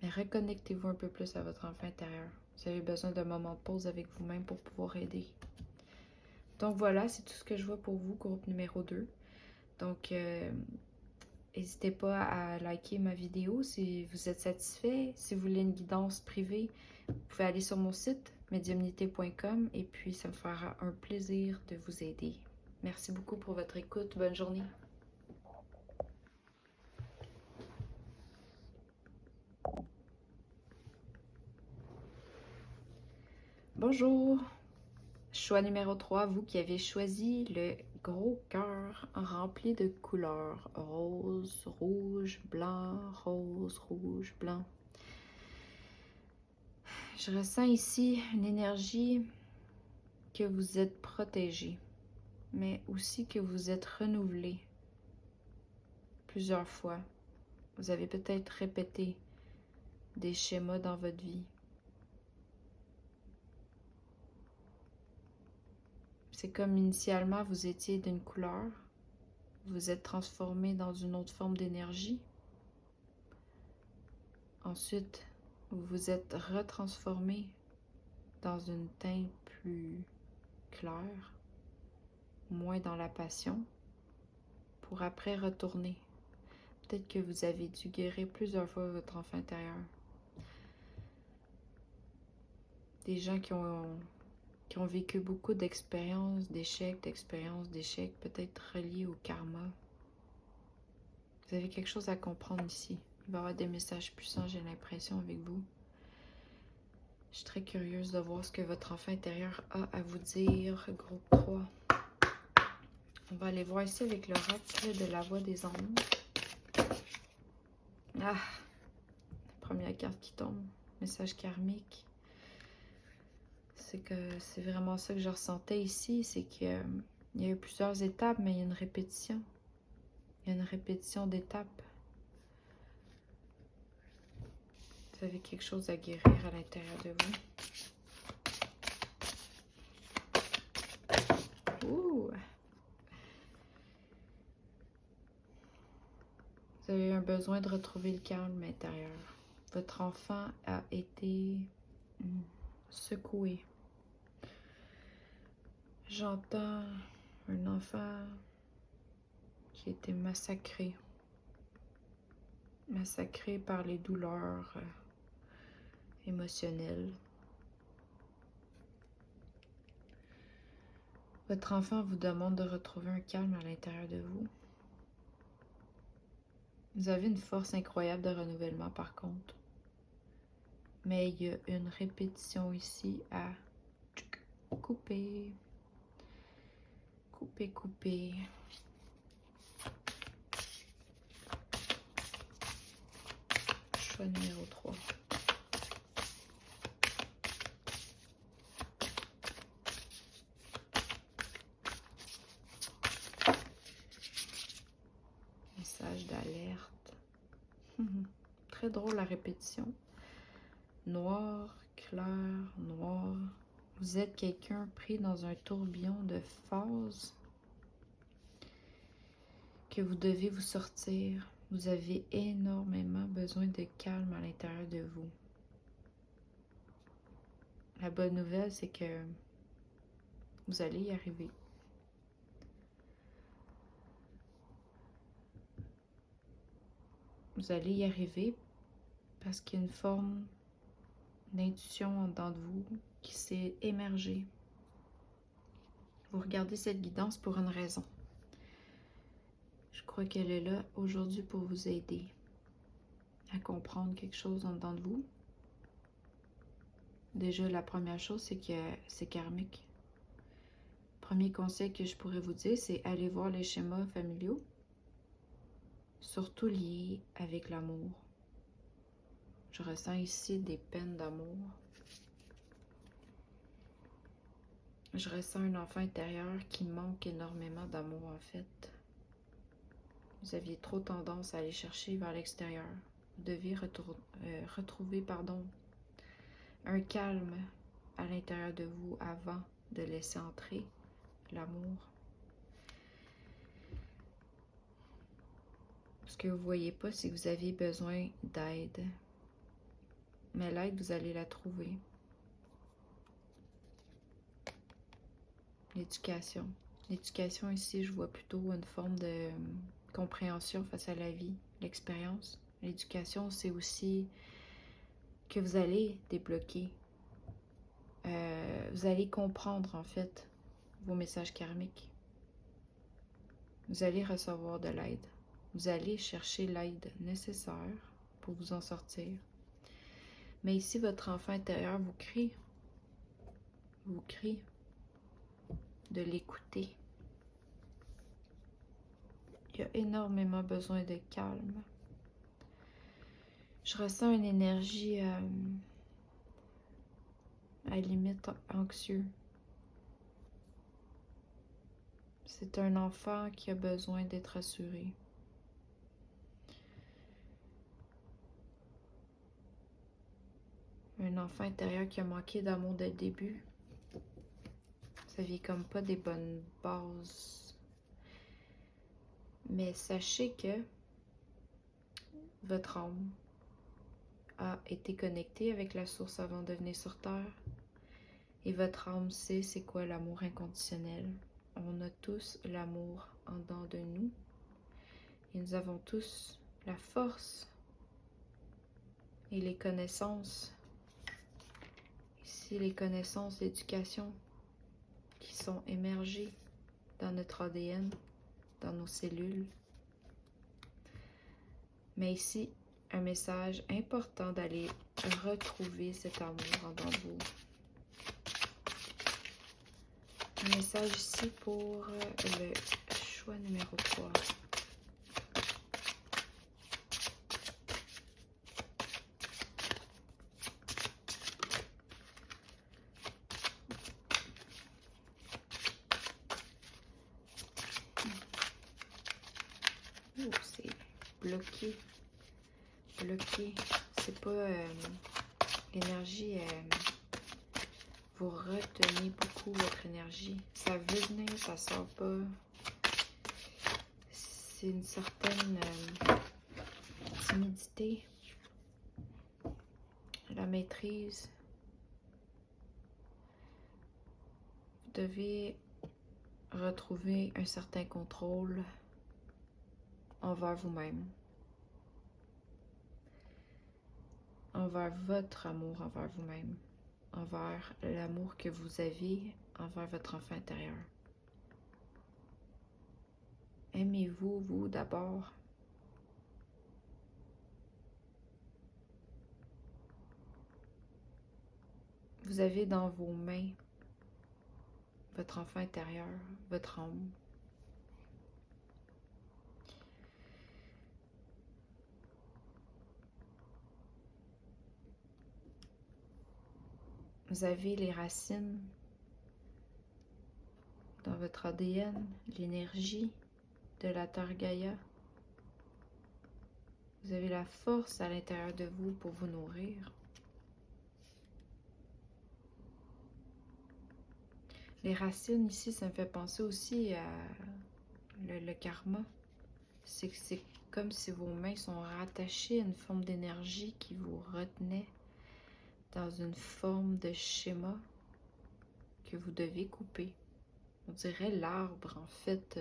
Mais reconnectez-vous un peu plus à votre enfant intérieur. Vous avez besoin d'un moment de pause avec vous-même pour pouvoir aider. Donc voilà, c'est tout ce que je vois pour vous, groupe numéro 2. Donc, n'hésitez pas à liker ma vidéo si vous êtes satisfait. Si vous voulez une guidance privée, vous pouvez aller sur mon site mediumnité.com et puis ça me fera un plaisir de vous aider. Merci beaucoup pour votre écoute. Bonne journée. Bonjour. Choix numéro 3, vous qui avez choisi le gros cœur rempli de couleurs. Rose, rouge, blanc, rose, rouge, blanc. Je ressens ici une énergie que vous êtes protégé, mais aussi que vous êtes renouvelé plusieurs fois. Vous avez peut-être répété des schémas dans votre vie. C'est comme initialement vous étiez d'une couleur, vous êtes transformé dans une autre forme d'énergie. Ensuite, vous vous êtes retransformé dans une teinte plus claire, moins dans la passion, pour après retourner. Peut-être que vous avez dû guérir plusieurs fois votre enfant intérieur. Des gens qui ont vécu beaucoup d'expériences d'échecs, peut-être reliées au karma. Vous avez quelque chose à comprendre ici. Il va y avoir des messages puissants, j'ai l'impression, avec vous. Je suis très curieuse de voir ce que votre enfant intérieur a à vous dire. Groupe 3. On va aller voir ici avec l'oracle de la voix des anges. Ah! La première carte qui tombe. Message karmique. C'est que c'est vraiment ça que je ressentais ici. C'est qu'il y a eu plusieurs étapes, mais il y a une répétition. Il y a une répétition d'étapes. Vous avez quelque chose à guérir à l'intérieur de vous. Ouh! Vous avez un besoin de retrouver le calme intérieur. Votre enfant a été secoué. J'entends un enfant qui a été massacré. Massacré par les douleurs émotionnelles. Votre enfant vous demande de retrouver un calme à l'intérieur de vous. Vous avez une force incroyable de renouvellement par contre. Mais il y a une répétition ici à couper. Couper, couper. Choix numéro 3. Message d'alerte. Très drôle la répétition. Noir, clair, noir. Vous êtes quelqu'un pris dans un tourbillon de phases. que vous devez vous sortir. Vous avez énormément besoin de calme à l'intérieur de vous. La bonne nouvelle, c'est que vous allez y arriver. Vous allez y arriver parce qu'il y a une forme d'intuition en dedans de vous qui s'est émergée. Vous regardez cette guidance pour une raison. Je crois qu'elle est là aujourd'hui pour vous aider à comprendre quelque chose en dedans de vous. Déjà, la première chose, c'est que c'est karmique. Premier conseil que je pourrais vous dire, c'est aller voir les schémas familiaux, surtout liés avec l'amour. Je ressens ici des peines d'amour. Je ressens un enfant intérieur qui manque énormément d'amour en fait. Vous aviez trop tendance à aller chercher vers l'extérieur. Vous deviez retrouver un calme à l'intérieur de vous avant de laisser entrer l'amour. Ce que vous ne voyez pas, c'est que vous avez besoin d'aide. Mais l'aide, vous allez la trouver. L'éducation. L'éducation ici, je vois plutôt une forme de compréhension face à la vie, l'expérience. L'éducation, c'est aussi que vous allez débloquer. Vous allez comprendre en fait vos messages karmiques. Vous allez recevoir de l'aide. Vous allez chercher l'aide nécessaire pour vous en sortir. Mais ici, votre enfant intérieur vous crie de l'écouter. Il a énormément besoin de calme. Je ressens une énergie à la limite anxieux. C'est un enfant qui a besoin d'être assuré. Un enfant intérieur qui a manqué d'amour dès le début. Vous n'aviez comme pas des bonnes bases. Mais sachez que votre âme a été connectée avec la source avant de venir sur Terre. Et votre âme sait c'est quoi l'amour inconditionnel. On a tous l'amour en dedans de nous. Et nous avons tous la force et les connaissances. Ici, les connaissances d'éducation qui sont émergées dans notre ADN, dans nos cellules. Mais ici, un message important d'aller retrouver cet amour en dedans de vous. Un message ici pour le choix numéro 3. Oh, c'est bloqué. Bloqué. C'est pas l'énergie. Vous retenez beaucoup votre énergie. Ça veut venir, ça sort pas. C'est une certaine timidité. La maîtrise. Vous devez retrouver un certain contrôle envers vous-même. Envers votre amour envers vous-même. Envers l'amour que vous avez envers votre enfant intérieur. Aimez-vous, vous d'abord. Vous avez dans vos mains votre enfant intérieur, votre âme. Vous avez les racines dans votre ADN, l'énergie de la Terre Gaïa. Vous avez la force à l'intérieur de vous pour vous nourrir. Les racines ici, ça me fait penser aussi à le karma. c'est que c'est comme si vos mains sont rattachées à une forme d'énergie qui vous retenait dans une forme de schéma que vous devez couper. On dirait l'arbre, en fait,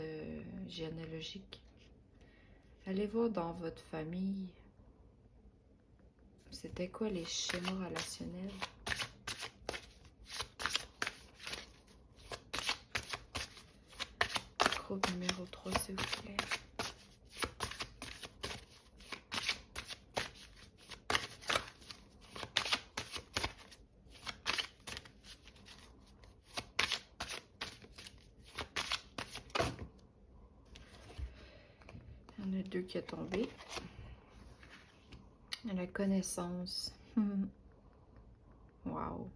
généalogique. Allez voir dans votre famille, c'était quoi les schémas relationnels? Groupe numéro 3, s'il vous plaît. Il y en a 2 qui a tombé. La connaissance. Wow.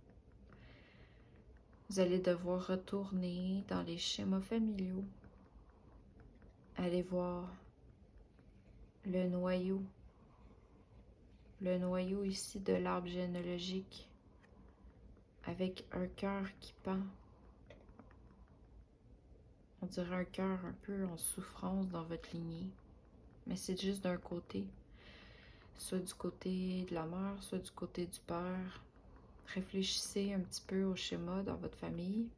Vous allez devoir retourner dans les schémas familiaux. Allez voir le noyau. Le noyau ici de l'arbre généalogique. Avec un cœur qui pend. On dirait un cœur un peu en souffrance dans votre lignée. Mais c'est juste d'un côté. Soit du côté de la mère, soit du côté du père. Réfléchissez un petit peu au schéma dans votre famille.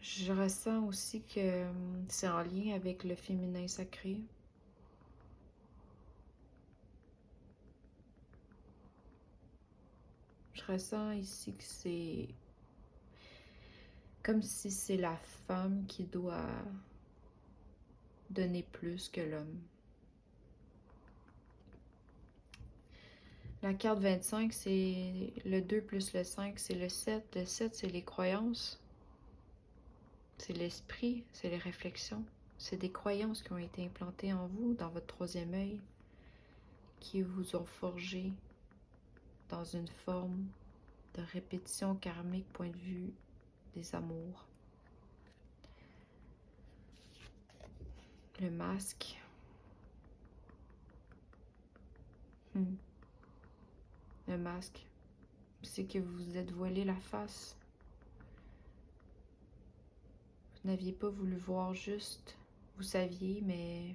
Je ressens aussi que c'est en lien avec le féminin sacré. Je ressens ici que c'est comme si c'est la femme qui doit donner plus que l'homme. La carte 25, c'est le 2 plus le 5, c'est le 7. Le 7, c'est les croyances. C'est l'esprit, c'est les réflexions. C'est des croyances qui ont été implantées en vous, dans votre troisième œil, qui vous ont forgé dans une forme de répétition karmique, point de vue des amours. Le masque. Le masque, c'est que vous vous êtes voilé la face. Vous n'aviez pas voulu voir juste. Vous saviez, mais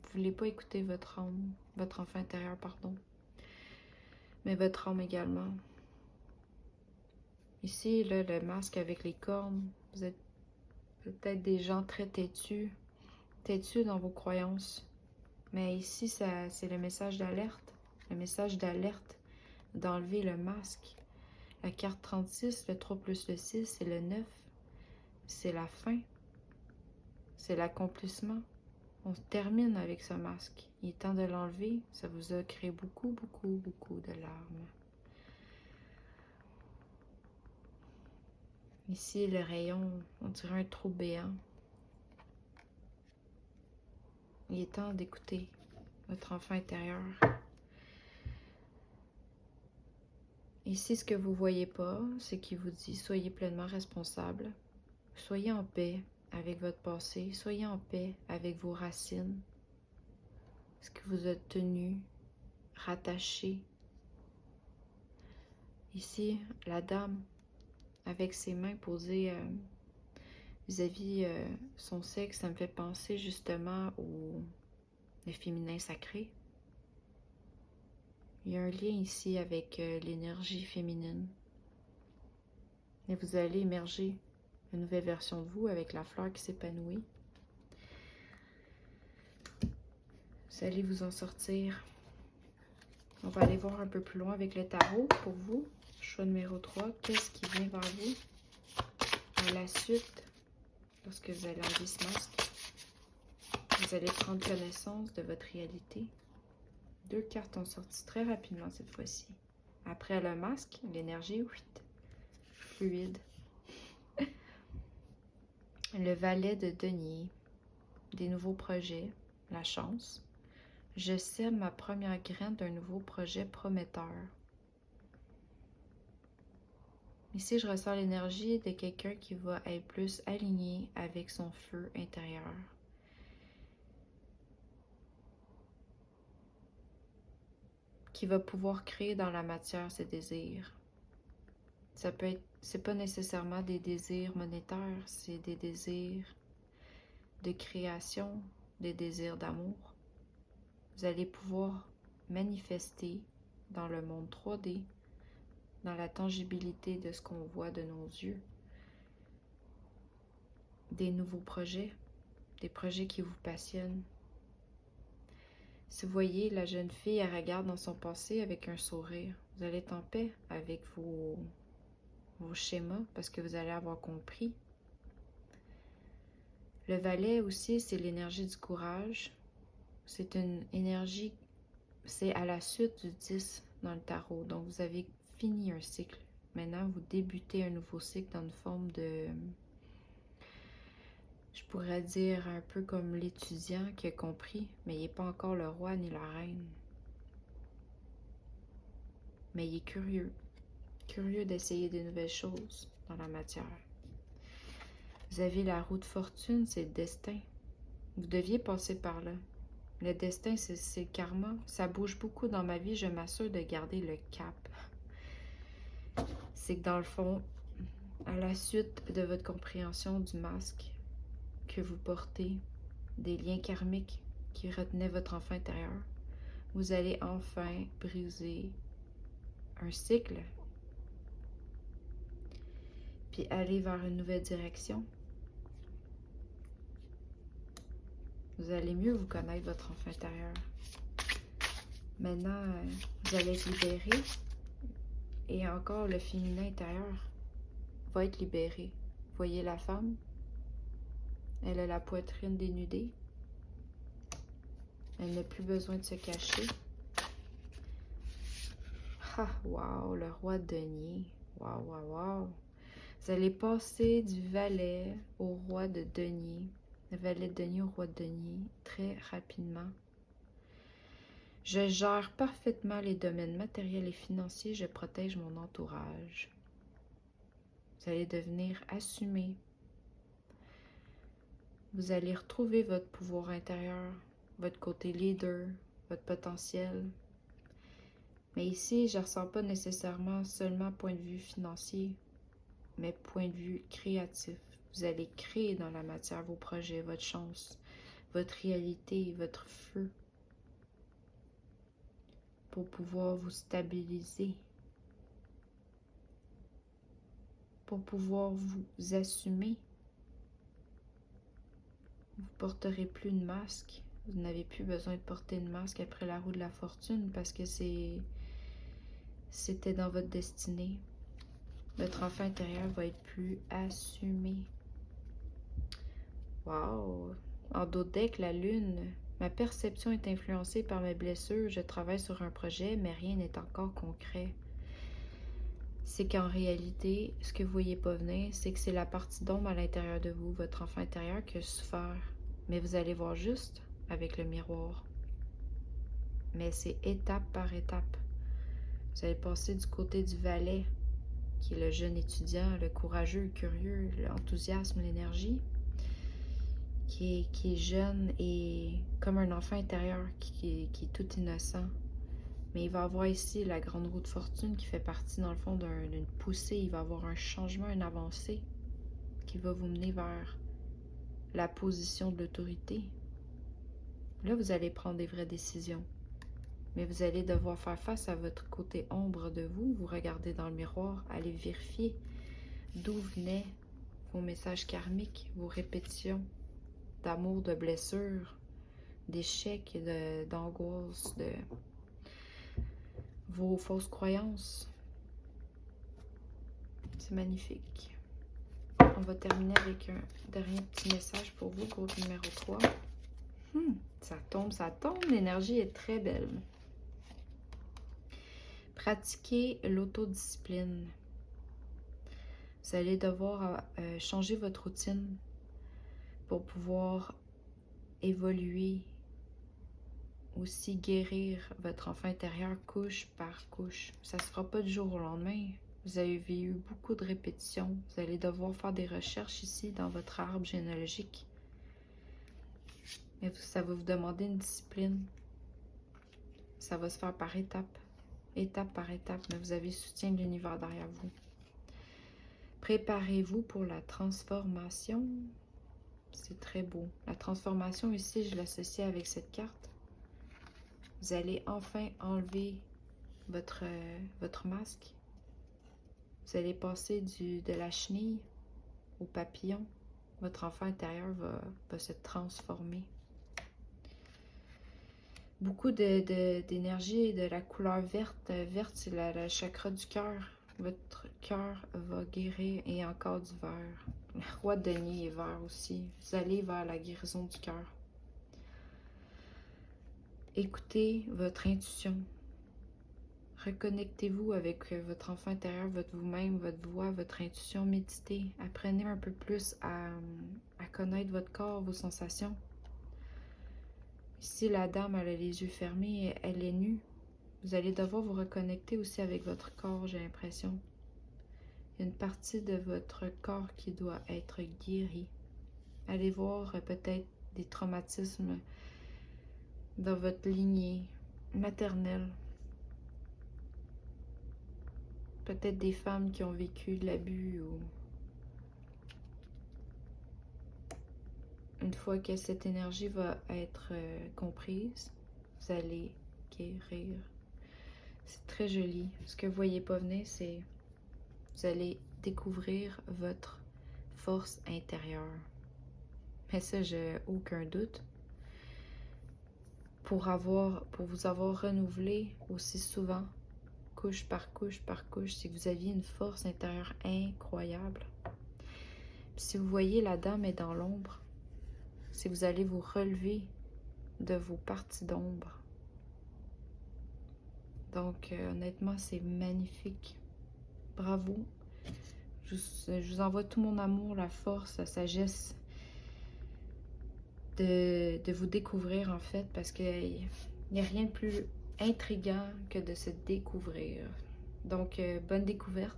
vous ne voulez pas écouter votre âme, votre enfant intérieur, pardon. Mais votre âme également. Ici, là, le masque avec les cornes, vous êtes peut-être des gens très têtus dans vos croyances. Mais ici, c'est le message d'alerte. Le message d'alerte d'enlever le masque. La carte 36, le 3 plus le 6, c'est le 9. C'est la fin. C'est l'accomplissement. On termine avec ce masque. Il est temps de l'enlever. Ça vous a créé beaucoup, beaucoup, beaucoup de larmes. Ici, le rayon, on dirait un trou béant. Il est temps d'écouter votre enfant intérieur. Ici, ce que vous ne voyez pas, c'est qu'il vous dit, soyez pleinement responsable. Soyez en paix avec votre passé. Soyez en paix avec vos racines. Ce qui vous a tenu, rattaché. Ici, la dame, avec ses mains posées vis-à-vis son sexe, ça me fait penser justement au féminin sacré. Il y a un lien ici avec l'énergie féminine. Et vous allez émerger une nouvelle version de vous avec la fleur qui s'épanouit. Vous allez vous en sortir. On va aller voir un peu plus loin avec le tarot pour vous. Choix numéro 3. Qu'est-ce qui vient vers vous à la suite lorsque vous allez enlever ce masque? Vous allez prendre connaissance de votre réalité. 2 cartes ont sorti très rapidement cette fois-ci. Après le masque, l'énergie, fluide. Le valet de denier, des nouveaux projets, la chance. Je sème ma première graine d'un nouveau projet prometteur. Ici, je ressens l'énergie de quelqu'un qui va être plus aligné avec son feu intérieur. Qui va pouvoir créer dans la matière ses désirs. Ça peut être, c'est pas nécessairement des désirs monétaires, c'est des désirs de création, des désirs d'amour. Vous allez pouvoir manifester dans le monde 3D, dans la tangibilité de ce qu'on voit de nos yeux, des nouveaux projets, des projets qui vous passionnent. Si vous voyez la jeune fille, elle regarde dans son passé avec un sourire. Vous allez être en paix avec vos schémas parce que vous allez avoir compris. Le valet aussi, c'est l'énergie du courage. C'est une énergie, c'est à la suite du 10 dans le tarot. Donc, vous avez fini un cycle. Maintenant, vous débutez un nouveau cycle dans une forme de, je pourrais dire un peu comme l'étudiant qui a compris, mais il n'est pas encore le roi ni la reine. Mais il est curieux. Curieux d'essayer de nouvelles choses dans la matière. Vous avez la roue de fortune, c'est le destin. Vous deviez passer par là. Le destin, c'est le karma. Ça bouge beaucoup dans ma vie, je m'assure de garder le cap. C'est que dans le fond, à la suite de votre compréhension du masque que vous portez, des liens karmiques qui retenaient votre enfant intérieur, vous allez enfin briser un cycle, puis aller vers une nouvelle direction. Vous allez mieux vous connaître votre enfant intérieur. Maintenant, vous allez être libéré. Et encore, le féminin intérieur va être libéré. Voyez la femme? Elle a la poitrine dénudée. Elle n'a plus besoin de se cacher. Ah, wow, le roi de denier. Wow, wow, wow. Vous allez passer du valet au roi de denier. Le valet de denier au roi de denier très rapidement. Je gère parfaitement les domaines matériels et financiers. Je protège mon entourage. Vous allez devenir assumé. Vous allez retrouver votre pouvoir intérieur, votre côté leader, votre potentiel. Mais ici, je ne ressens pas nécessairement seulement point de vue financier, mais point de vue créatif. Vous allez créer dans la matière vos projets, votre chance, votre réalité, votre feu, pour pouvoir vous stabiliser, pour pouvoir vous assumer. Vous ne porterez plus de masque. Vous n'avez plus besoin de porter de masque après la roue de la fortune parce que c'était dans votre destinée. Votre enfant intérieur va être plus assumé. Wow! En dos de deck, la lune. Ma perception est influencée par mes blessures. Je travaille sur un projet, mais rien n'est encore concret. C'est qu'en réalité, ce que vous ne voyez pas venir, c'est que c'est la partie d'ombre à l'intérieur de vous, votre enfant intérieur, qui a souffert. Mais vous allez voir juste avec le miroir. Mais c'est étape par étape. Vous allez passer du côté du valet, qui est le jeune étudiant, le courageux, le curieux, l'enthousiasme, l'énergie, qui est jeune et comme un enfant intérieur qui est tout innocent. Mais il va avoir ici la grande roue de fortune qui fait partie, dans le fond, d'une poussée. Il va avoir un changement, une avancée qui va vous mener vers la position de l'autorité. Là, vous allez prendre des vraies décisions. Mais vous allez devoir faire face à votre côté ombre de vous. Vous regardez dans le miroir, allez vérifier d'où venaient vos messages karmiques, vos répétitions d'amour, de blessures, d'échecs, d'angoisse, de vos fausses croyances. C'est magnifique. On va terminer avec un dernier petit message pour vous, groupe numéro 3. Ça tombe. L'énergie est très belle. Pratiquez l'autodiscipline. Vous allez devoir changer votre routine pour pouvoir évoluer, aussi guérir votre enfant intérieur couche par couche. Ça ne se fera pas du jour au lendemain. Vous avez eu beaucoup de répétitions. Vous allez devoir faire des recherches ici dans votre arbre généalogique. Mais ça va vous demander une discipline. Ça va se faire par étapes. Étape par étape, mais vous avez le soutien de l'univers derrière vous. Préparez-vous pour la transformation. C'est très beau. La transformation ici, je l'associe avec cette carte. Vous allez enfin enlever votre masque. Vous allez passer de la chenille au papillon. Votre enfant intérieur va se transformer. Beaucoup d'énergie et de la couleur verte. Verte, c'est le chakra du cœur. Votre cœur va guérir et encore du vert. Le roi de denier est vert aussi. Vous allez vers la guérison du cœur. Écoutez votre intuition. Reconnectez-vous avec votre enfant intérieur, votre vous-même, votre voix, votre intuition. Méditez. Apprenez un peu plus à connaître votre corps, vos sensations. Ici, la dame, elle a les yeux fermés, elle est nue. Vous allez devoir vous reconnecter aussi avec votre corps, j'ai l'impression. Il y a une partie de votre corps qui doit être guérie. Allez voir peut-être des traumatismes dans votre lignée maternelle. Peut-être des femmes qui ont vécu de l'abus ou... Une fois que cette énergie va être comprise, vous allez guérir. C'est très joli. Ce que vous voyez pas venir, c'est... Vous allez découvrir votre force intérieure. Mais ça, j'ai aucun doute. Pour vous avoir renouvelé aussi souvent, couche par couche par couche, c'est que vous aviez une force intérieure incroyable. Puis si vous voyez, la dame est dans l'ombre. Si vous allez vous relever de vos parties d'ombre. Donc, honnêtement, c'est magnifique. Bravo. Je vous envoie tout mon amour, la force, la sagesse de vous découvrir, en fait, parce qu'il n'y a rien de plus intriguant que de se découvrir. Donc, bonne découverte.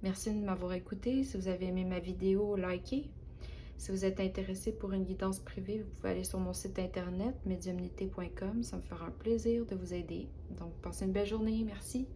Merci de m'avoir écouté. Si vous avez aimé ma vidéo, likez. Si vous êtes intéressé pour une guidance privée, vous pouvez aller sur mon site internet mediumnité.com. Ça me fera un plaisir de vous aider. Donc, passez une belle journée. Merci.